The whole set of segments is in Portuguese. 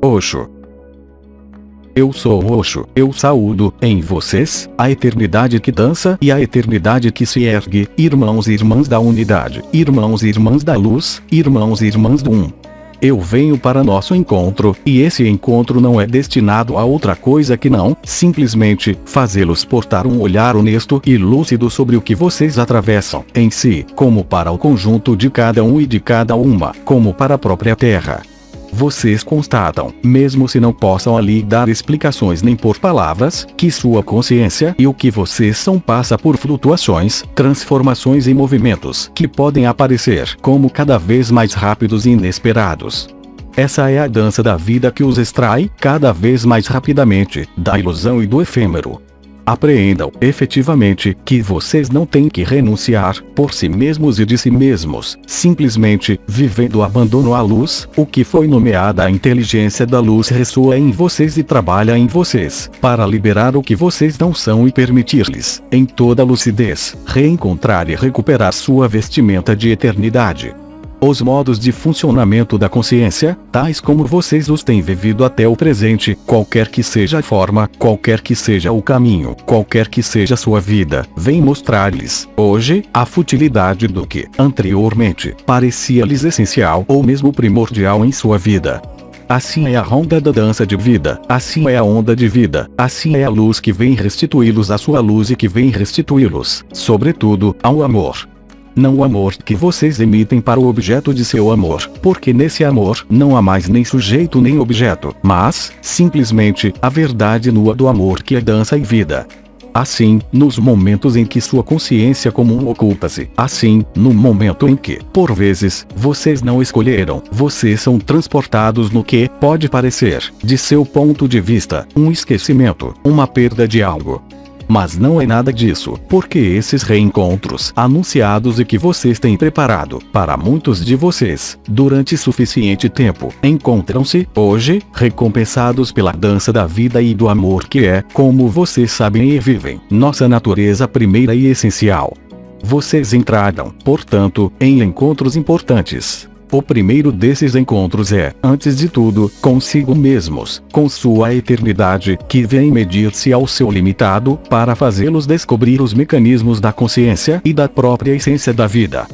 Osho. Eu sou Osho, eu saúdo, em vocês, a eternidade que dança e a eternidade que se ergue, irmãos e irmãs da unidade, irmãos e irmãs da luz, irmãos e irmãs do Um. Eu venho para nosso encontro, e esse encontro não é destinado a outra coisa que não, simplesmente, fazê-los portar um olhar honesto e lúcido sobre o que vocês atravessam, em si, como para o conjunto de cada um e de cada uma, como para a própria Terra. Vocês constatam, mesmo se não possam ali dar explicações nem por palavras, que sua consciência e o que vocês são passa por flutuações, transformações e movimentos que podem aparecer como cada vez mais rápidos e inesperados. Essa é a dança da vida que os extrai, cada vez mais rapidamente, da ilusão e do efêmero. Apreendam, efetivamente, que vocês não têm que renunciar, por si mesmos e de si mesmos, simplesmente, vivendo o abandono à luz, o que foi nomeada a inteligência da luz ressoa em vocês e trabalha em vocês, para liberar o que vocês não são e permitir-lhes, em toda lucidez, reencontrar e recuperar sua vestimenta de eternidade. Os modos de funcionamento da consciência, tais como vocês os têm vivido até o presente, qualquer que seja a forma, qualquer que seja o caminho, qualquer que seja sua vida, vem mostrar-lhes, hoje, a futilidade do que, anteriormente, parecia-lhes essencial ou mesmo primordial em sua vida. Assim é a ronda da dança de vida, assim é a onda de vida, assim é a luz que vem restituí-los à sua luz e que vem restituí-los, sobretudo, ao amor. Não o amor que vocês emitem para o objeto de seu amor, porque nesse amor não há mais nem sujeito nem objeto, mas, simplesmente, a verdade nua do amor que é dança e vida. Assim, nos momentos em que sua consciência comum ocupa-se, assim, no momento em que, por vezes, vocês não escolheram, vocês são transportados no que, pode parecer, de seu ponto de vista, um esquecimento, uma perda de algo. Mas não é nada disso, porque esses reencontros anunciados e que vocês têm preparado, para muitos de vocês, durante suficiente tempo, encontram-se, hoje, recompensados pela dança da vida e do amor que é, como vocês sabem e vivem, nossa natureza primeira e essencial. Vocês entraram, portanto, em encontros importantes. O primeiro desses encontros é, antes de tudo, consigo mesmos, com sua eternidade, que vem medir-se ao seu limitado, para fazê-los descobrir os mecanismos da consciência e da própria essência da vida.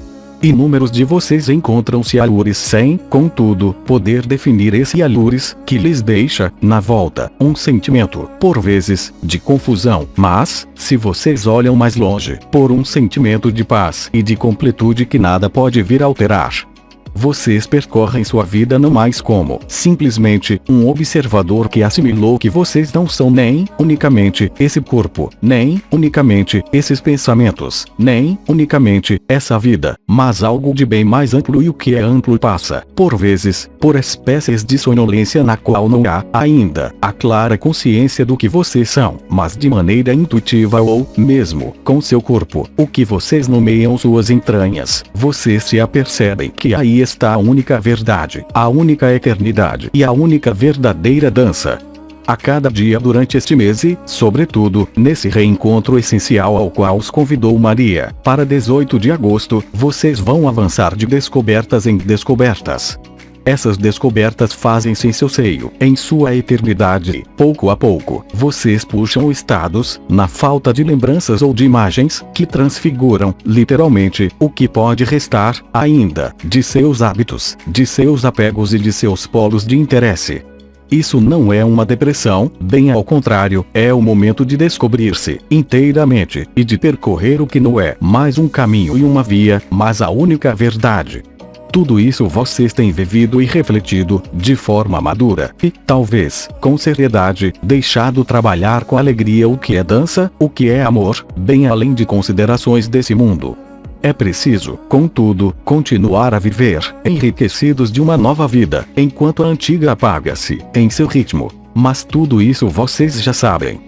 Inúmeros de vocês encontram-se alures sem, contudo, poder definir esse alures, que lhes deixa, na volta, um sentimento, por vezes, de confusão, mas, se vocês olham mais longe, por um sentimento de paz e de completude que nada pode vir a alterar. Vocês percorrem sua vida não mais como, simplesmente, um observador que assimilou que vocês não são nem, unicamente, esse corpo, nem, unicamente, esses pensamentos, nem, unicamente, essa vida, mas algo de bem mais amplo e o que é amplo passa, por vezes, por espécies de sonolência na qual não há, ainda, a clara consciência do que vocês são, mas de maneira intuitiva ou, mesmo, com seu corpo, o que vocês nomeiam suas entranhas, vocês se apercebem que aí está a única verdade, a única eternidade e a única verdadeira dança. A cada dia durante este mês e, sobretudo, nesse reencontro essencial ao qual os convidou Maria, para 18 de agosto, vocês vão avançar de descobertas em descobertas. Essas descobertas fazem-se em seu seio, em sua eternidade. Pouco a pouco, vocês puxam estados, na falta de lembranças ou de imagens, que transfiguram, literalmente, o que pode restar, ainda, de seus hábitos, de seus apegos e de seus polos de interesse. Isso não é uma depressão, bem ao contrário, é o momento de descobrir-se, inteiramente, e de percorrer o que não é mais um caminho e uma via, mas a única verdade. Tudo isso vocês têm vivido e refletido, de forma madura, e, talvez, com seriedade, deixado trabalhar com alegria o que é dança, o que é amor, bem além de considerações desse mundo. É preciso, contudo, continuar a viver, enriquecidos de uma nova vida, enquanto a antiga apaga-se, em seu ritmo. Mas tudo isso vocês já sabem.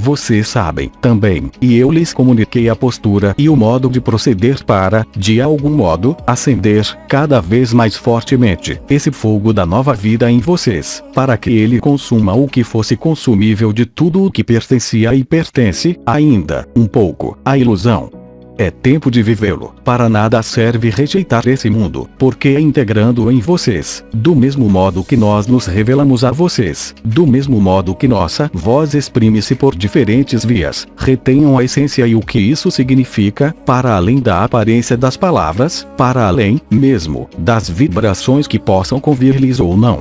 Vocês sabem, também, e eu lhes comuniquei a postura e o modo de proceder para, de algum modo, acender, cada vez mais fortemente, esse fogo da nova vida em vocês, para que ele consuma o que fosse consumível de tudo o que pertencia e pertence, ainda, um pouco, à ilusão. É tempo de vivê-lo. Para nada serve rejeitar esse mundo, porque é integrando em vocês, do mesmo modo que nós nos revelamos a vocês, do mesmo modo que nossa voz exprime-se por diferentes vias. Retenham a essência e o que isso significa, para além da aparência das palavras, para além, mesmo, das vibrações que possam convir-lhes ou não.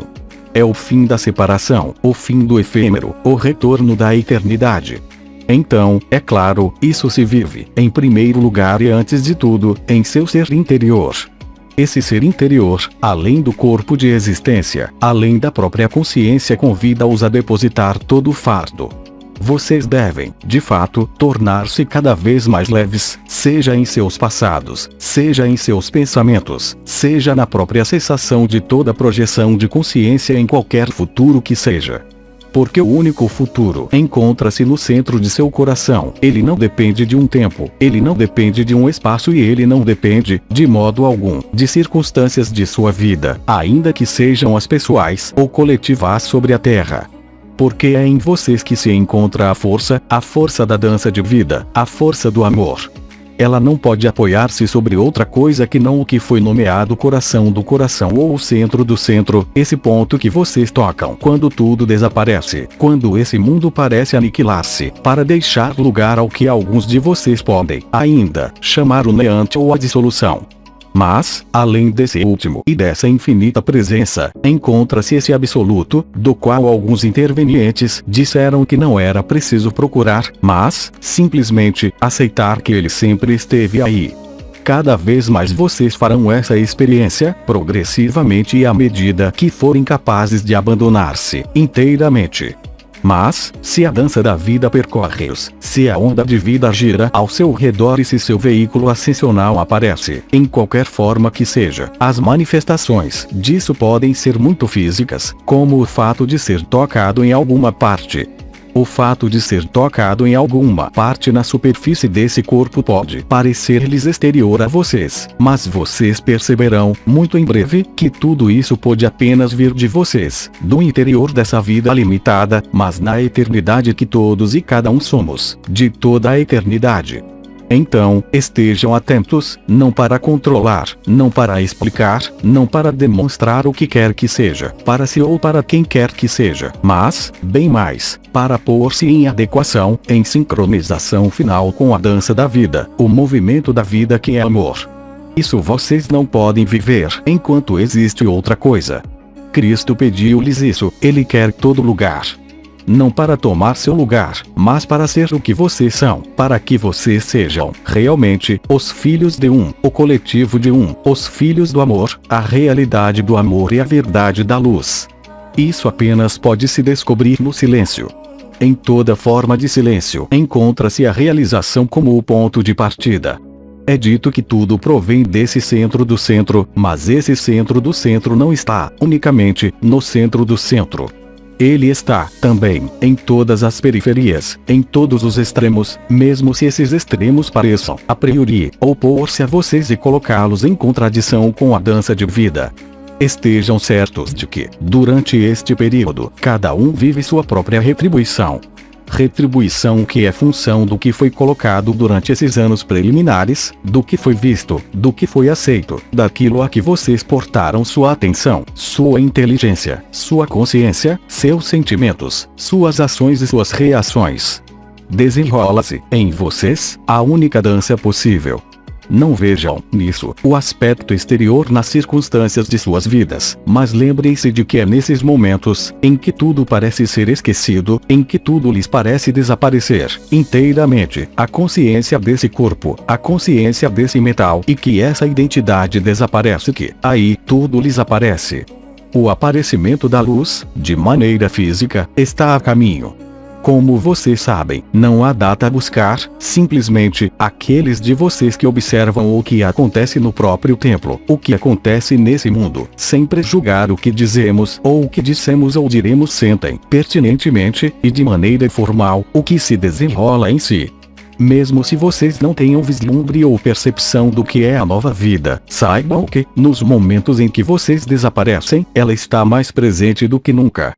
É o fim da separação, o fim do efêmero, o retorno da eternidade. Então, é claro, isso se vive, em primeiro lugar e antes de tudo, em seu ser interior. Esse ser interior, além do corpo de existência, além da própria consciência, convida-os a depositar todo o fardo. Vocês devem, de fato, tornar-se cada vez mais leves, seja em seus passados, seja em seus pensamentos, seja na própria cessação de toda projeção de consciência em qualquer futuro que seja. Porque o único futuro encontra-se no centro de seu coração. Ele não depende de um tempo, ele não depende de um espaço e ele não depende, de modo algum, de circunstâncias de sua vida, ainda que sejam as pessoais ou coletivas sobre a Terra. Porque é em vocês que se encontra a força da dança de vida, a força do amor. Ela não pode apoiar-se sobre outra coisa que não o que foi nomeado coração do coração ou o centro do centro, esse ponto que vocês tocam quando tudo desaparece, quando esse mundo parece aniquilar-se, para deixar lugar ao que alguns de vocês podem, ainda, chamar o neante ou a dissolução. Mas, além desse último e dessa infinita presença, encontra-se esse absoluto, do qual alguns intervenientes disseram que não era preciso procurar, mas, simplesmente, aceitar que ele sempre esteve aí. Cada vez mais vocês farão essa experiência, progressivamente e à medida que forem capazes de abandonar-se inteiramente. Mas, se a dança da vida percorre-os, se a onda de vida gira ao seu redor e se seu veículo ascensional aparece, em qualquer forma que seja, as manifestações disso podem ser muito físicas, como o fato de ser tocado em alguma parte. O fato de ser tocado em alguma parte na superfície desse corpo pode parecer-lhes exterior a vocês, mas vocês perceberão, muito em breve, que tudo isso pode apenas vir de vocês, do interior dessa vida limitada, mas na eternidade que todos e cada um somos, de toda a eternidade. Então, estejam atentos, não para controlar, não para explicar, não para demonstrar o que quer que seja, para si ou para quem quer que seja, mas, bem mais, para pôr-se em adequação, em sincronização final com a dança da vida, o movimento da vida que é amor. Isso vocês não podem viver enquanto existe outra coisa. Cristo pediu-lhes isso, ele quer todo lugar. Não para tomar seu lugar, mas para ser o que vocês são, para que vocês sejam, realmente, os filhos de um, o coletivo de um, os filhos do amor, a realidade do amor e a verdade da luz. Isso apenas pode se descobrir no silêncio. Em toda forma de silêncio encontra-se a realização como o ponto de partida. É dito que tudo provém desse centro do centro, mas esse centro do centro não está, unicamente, no centro do centro. Ele está, também, em todas as periferias, em todos os extremos, mesmo se esses extremos pareçam, a priori, opor-se a vocês e colocá-los em contradição com a dança de vida. Estejam certos de que, durante este período, cada um vive sua própria retribuição. Retribuição que é função do que foi colocado durante esses anos preliminares, do que foi visto, do que foi aceito, daquilo a que vocês portaram sua atenção, sua inteligência, sua consciência, seus sentimentos, suas ações e suas reações. Desenrola-se, em vocês, a única dança possível. Não vejam, nisso, o aspecto exterior nas circunstâncias de suas vidas, mas lembrem-se de que é nesses momentos, em que tudo parece ser esquecido, em que tudo lhes parece desaparecer, inteiramente, a consciência desse corpo, a consciência desse metal, e que essa identidade desaparece que, aí, tudo lhes aparece. O aparecimento da luz, de maneira física, está a caminho. Como vocês sabem, não há data a buscar, simplesmente, aqueles de vocês que observam o que acontece no próprio templo, o que acontece nesse mundo, sem prejulgar o que dizemos, ou o que dissemos ou diremos sentem, pertinentemente, e de maneira formal, o que se desenrola em si. Mesmo se vocês não tenham vislumbre ou percepção do que é a nova vida, saibam que, nos momentos em que vocês desaparecem, ela está mais presente do que nunca.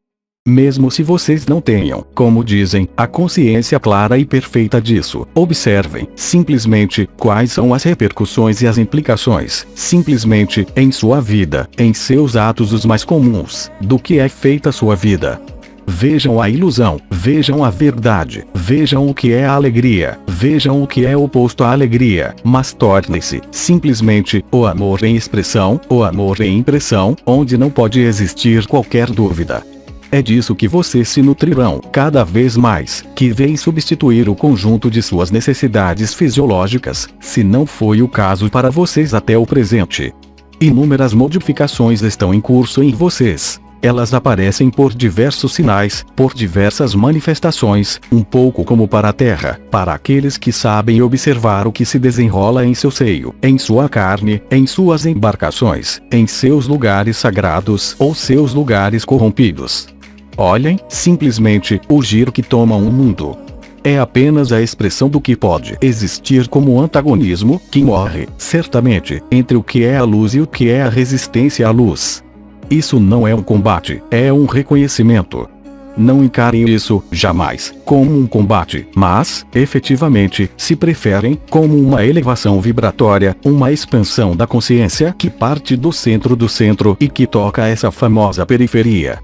Mesmo se vocês não tenham, como dizem, a consciência clara e perfeita disso, observem, simplesmente, quais são as repercussões e as implicações, simplesmente, em sua vida, em seus atos os mais comuns, do que é feita sua vida. Vejam a ilusão, vejam a verdade, vejam o que é a alegria, vejam o que é oposto à alegria, mas torne-se, simplesmente, o amor em expressão, o amor em impressão, onde não pode existir qualquer dúvida. É disso que vocês se nutrirão, cada vez mais, que vem substituir o conjunto de suas necessidades fisiológicas, se não foi o caso para vocês até o presente. Inúmeras modificações estão em curso em vocês. Elas aparecem por diversos sinais, por diversas manifestações, um pouco como para a Terra, para aqueles que sabem observar o que se desenrola em seu seio, em sua carne, em suas embarcações, em seus lugares sagrados ou seus lugares corrompidos. Olhem, simplesmente, o giro que toma um mundo. É apenas a expressão do que pode existir como antagonismo, que morre, certamente, entre o que é a luz e o que é a resistência à luz. Isso não é um combate, é um reconhecimento. Não encarem isso, jamais, como um combate, mas, efetivamente, se preferem, como uma elevação vibratória, uma expansão da consciência que parte do centro e que toca essa famosa periferia.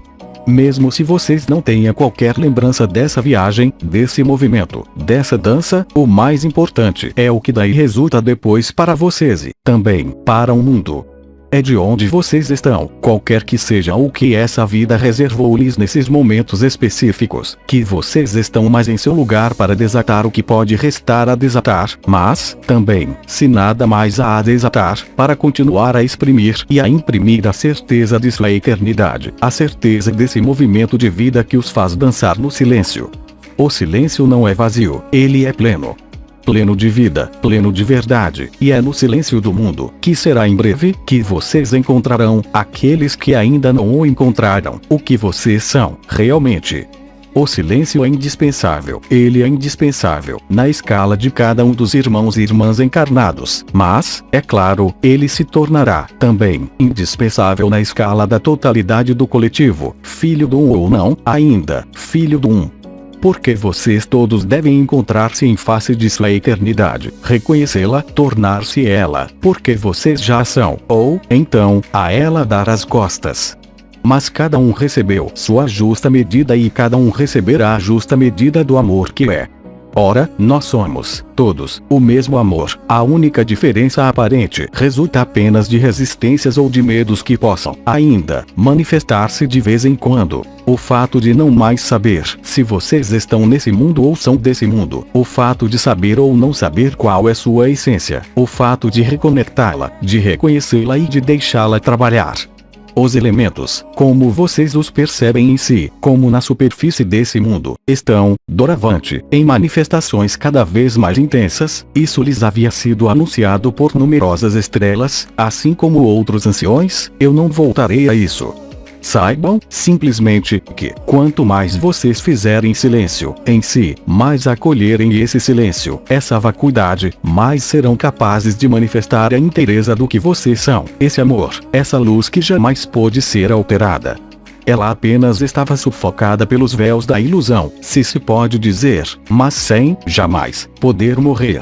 Mesmo se vocês não tenham qualquer lembrança dessa viagem, desse movimento, dessa dança, o mais importante é o que daí resulta depois para vocês e, também, para o mundo. É de onde vocês estão, qualquer que seja o que essa vida reservou-lhes nesses momentos específicos, que vocês estão mais em seu lugar para desatar o que pode restar a desatar, mas, também, se nada mais há a desatar, para continuar a exprimir e a imprimir a certeza de sua eternidade, a certeza desse movimento de vida que os faz dançar no silêncio. O silêncio não é vazio, ele é pleno. Pleno de vida, pleno de verdade, e é no silêncio do mundo, que será em breve, que vocês encontrarão, aqueles que ainda não o encontraram, o que vocês são, realmente. O silêncio é indispensável, ele é indispensável, na escala de cada um dos irmãos e irmãs encarnados, mas, é claro, ele se tornará, também, indispensável na escala da totalidade do coletivo, filho do um ou não, ainda, filho do um. Porque vocês todos devem encontrar-se em face de sua eternidade, reconhecê-la, tornar-se ela, porque vocês já são, ou, então, a ela dar as costas. Mas cada um recebeu sua justa medida e cada um receberá a justa medida do amor que é. Ora, nós somos, todos, o mesmo amor. A única diferença aparente resulta apenas de resistências ou de medos que possam, ainda, manifestar-se de vez em quando. O fato de não mais saber se vocês estão nesse mundo ou são desse mundo. O fato de saber ou não saber qual é sua essência. O fato de reconectá-la, de reconhecê-la e de deixá-la trabalhar. Os elementos, como vocês os percebem em si, como na superfície desse mundo, estão, doravante, em manifestações cada vez mais intensas. Isso lhes havia sido anunciado por numerosas estrelas, assim como outros anciões. Eu não voltarei a isso. Saibam, simplesmente, que, quanto mais vocês fizerem silêncio, em si, mais acolherem esse silêncio, essa vacuidade, mais serão capazes de manifestar a inteireza do que vocês são, esse amor, essa luz que jamais pôde ser alterada. Ela apenas estava sufocada pelos véus da ilusão, se pode dizer, mas sem, jamais, poder morrer.